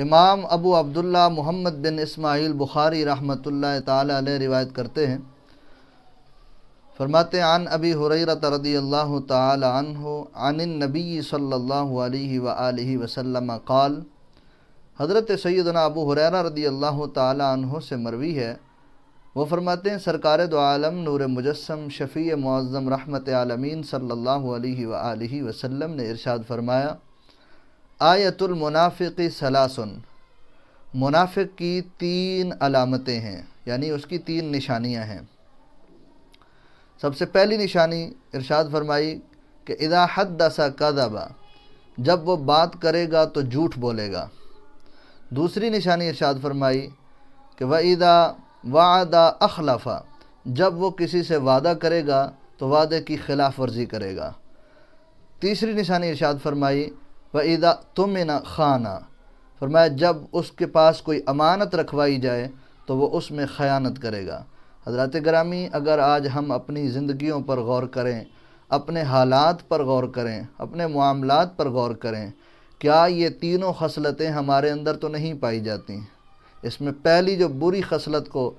امام ابو عبداللہ محمد بن اسماعیل بخاری رحمۃ اللہ تعالی علیہ روایت کرتے ہیں، فرماتے ہیں عن ابی ہریرہ رضی اللہ تعالی عنہ عن النبی صلی اللہ علیہ وآلہ وسلم قال، حضرت سیدنا ابو ہریرہ رضی اللہ تعالی عنہ سے مروی ہے، وہ فرماتے ہیں سرکار دو عالم نور مجسم شفیع معظم رحمت عالمین صلی اللہ علیہ وآلہ وسلم نے ارشاد فرمایا، آیت المنافق ثلاثن، منافق کی 3 علامتیں ہیں، یعنی اس کی 3 نشانیاں ہیں۔ سب سے پہلی نشانی ارشاد فرمائی کہ اذا حدث کذب، جب وہ بات کرے گا تو جھوٹ بولے گا۔ دوسری نشانی ارشاد فرمائی کہ وَإِذَا وعد اخلف، جب وہ کسی سے وعدہ کرے گا تو وعدے کی خلاف ورزی کرے گا۔ تیسری نشانی ارشاد فرمائی وَإِذَا اؤْتُمِنَ خَانَ، فرمایا جب اس کے پاس کوئی امانت رکھوائی جائے تو وہ اس میں خیانت کرے گا۔ حضرات گرامی، اگر آج ہم اپنی زندگیوں پر غور کریں، اپنے حالات پر غور کریں، اپنے معاملات پر غور کریں، کیا یہ تینوں خصلتیں ہمارے اندر تو نہیں پائی جاتی؟ اس میں پہلی جو بری خصلت کو،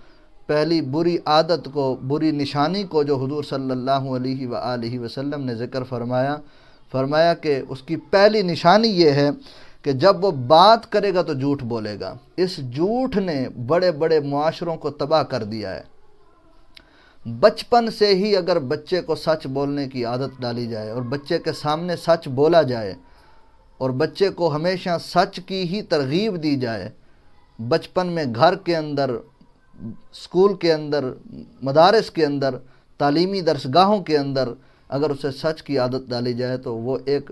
پہلی بری عادت کو، بری نشانی کو جو حضور صلی اللہ علیہ وآلہ وسلم نے ذکر فرمایا کہ اس کی پہلی نشانی یہ ہے کہ جب وہ بات کرے گا تو جھوٹ بولے گا۔ اس جھوٹ نے بڑے بڑے معاشروں کو تباہ کر دیا ہے۔ بچپن سے ہی اگر بچے کو سچ بولنے کی عادت ڈالی جائے اور بچے کے سامنے سچ بولا جائے اور بچے کو ہمیشہ سچ کی ہی ترغیب دی جائے، بچپن میں گھر کے اندر، اسکول کے اندر، مدارس کے اندر، تعلیمی درسگاہوں کے اندر اگر اسے سچ کی عادت ڈالی جائے تو وہ ایک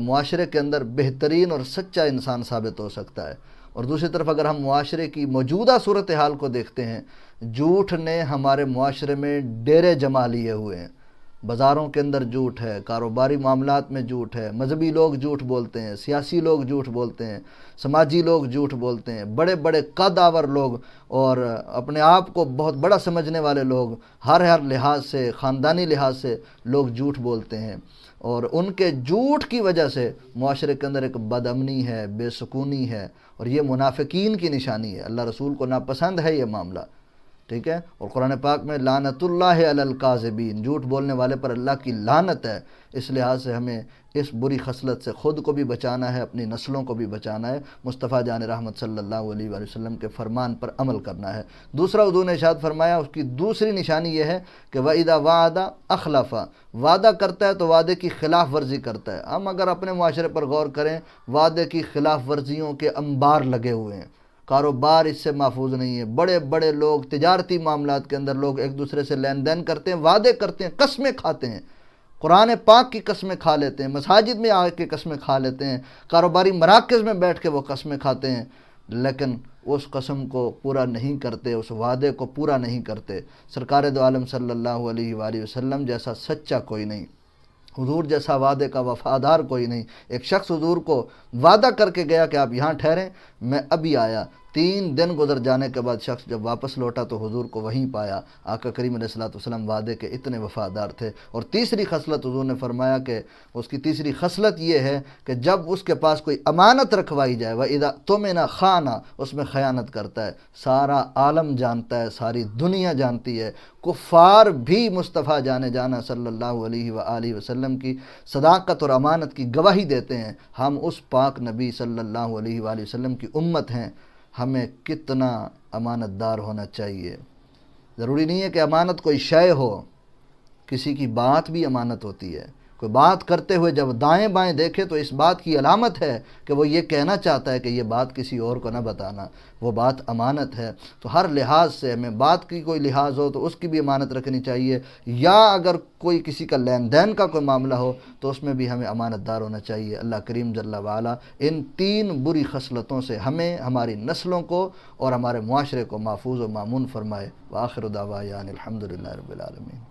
معاشرے کے اندر بہترین اور سچا انسان ثابت ہو سکتا ہے۔ اور دوسری طرف اگر ہم معاشرے کی موجودہ صورتحال کو دیکھتے ہیں، جھوٹ نے ہمارے معاشرے میں ڈیرے جما لیے ہوئے ہیں۔ بازاروں کے اندر جھوٹ ہے، کاروباری معاملات میں جھوٹ ہے، مذہبی لوگ جھوٹ بولتے ہیں، سیاسی لوگ جھوٹ بولتے ہیں، سماجی لوگ جھوٹ بولتے ہیں، بڑے بڑے قد آور لوگ اور اپنے آپ کو بہت بڑا سمجھنے والے لوگ، ہر لحاظ سے، خاندانی لحاظ سے لوگ جھوٹ بولتے ہیں، اور ان کے جھوٹ کی وجہ سے معاشرے کے اندر ایک بد امنی ہے، بے سکونی ہے، اور یہ منافقین کی نشانی ہے۔ اللہ رسول کو ناپسند ہے یہ معاملہ، ٹھیک ہے؟ اور قرآن پاک میں لعنت اللہ علی الکاذبین، جھوٹ بولنے والے پر اللہ کی لعنت ہے۔ اس لحاظ سے ہمیں اس بری خصلت سے خود کو بھی بچانا ہے، اپنی نسلوں کو بھی بچانا ہے، مصطفیٰ جان رحمت صلی اللہ علیہ وآلہ وسلم کے فرمان پر عمل کرنا ہے۔ دوسرا حضور نے ارشاد فرمایا، اس کی دوسری نشانی یہ ہے کہ وَإِذَا وَعَدَ أَخْلَفَ، وعدہ کرتا ہے تو وعدے کی خلاف ورزی کرتا ہے۔ ہم اگر اپنے معاشرے پر غور کریں، وعدے کی خلاف ورزیوں کے انبار لگے ہوئے ہیں، کاروبار اس سے محفوظ نہیں ہے۔ بڑے بڑے لوگ تجارتی معاملات کے اندر لوگ ایک دوسرے سے لین دین کرتے ہیں، وعدے کرتے ہیں، قسمیں کھاتے ہیں، قرآن پاک کی قسمیں کھا لیتے ہیں، مساجد میں آ کے قسمیں کھا لیتے ہیں، کاروباری مراکز میں بیٹھ کے وہ قسمیں کھاتے ہیں، لیکن اس قسم کو پورا نہیں کرتے، اس وعدے کو پورا نہیں کرتے۔ سرکار دو عالم صلی اللہ علیہ وآلہ وسلم جیسا سچا کوئی نہیں، حضور جیسا وعدے کا وفادار کوئی نہیں۔ ایک شخص حضور کو وعدہ کر کے گیا کہ آپ یہاں ٹھہریں، میں ابھی آیا، 3 دن گزر جانے کے بعد شخص جب واپس لوٹا تو حضور کو وہیں پایا۔ آقا کریم علیہ الصلوۃ والسلام وعدے کے اتنے وفادار تھے۔ اور تیسری خصلت حضور نے فرمایا کہ اس کی تیسری خصلت یہ ہے کہ جب اس کے پاس کوئی امانت رکھوائی جائے وَإِذَا اؤْتُمِنَ خَانَ، اس میں خیانت کرتا ہے۔ سارا عالم جانتا ہے، ساری دنیا جانتی ہے، کفار بھی مصطفیٰ جانا صلی اللہ علیہ وآلہ وسلم کی صداقت اور امانت کی گواہی دیتے ہیں۔ ہم اس پاک نبی صلی اللہ علیہ وآلہ وسلم کی امت ہیں، ہمیں کتنا امانت دار ہونا چاہیے۔ ضروری نہیں ہے کہ امانت کوئی شے ہو، کسی کی بات بھی امانت ہوتی ہے۔ کوئی بات کرتے ہوئے جب دائیں بائیں دیکھے تو اس بات کی علامت ہے کہ وہ یہ کہنا چاہتا ہے کہ یہ بات کسی اور کو نہ بتانا، وہ بات امانت ہے۔ تو ہر لحاظ سے ہمیں بات کی کوئی لحاظ ہو تو اس کی بھی امانت رکھنی چاہیے، یا اگر کوئی کسی کا لین دین کا کوئی معاملہ ہو تو اس میں بھی ہمیں امانت دار ہونا چاہیے۔ اللہ کریم جل وعلا ان 3 بری خصلتوں سے ہمیں، ہماری نسلوں کو اور ہمارے معاشرے کو محفوظ و مامون فرمائے۔ وآخر دعوانا الحمدللہ رب العالمین۔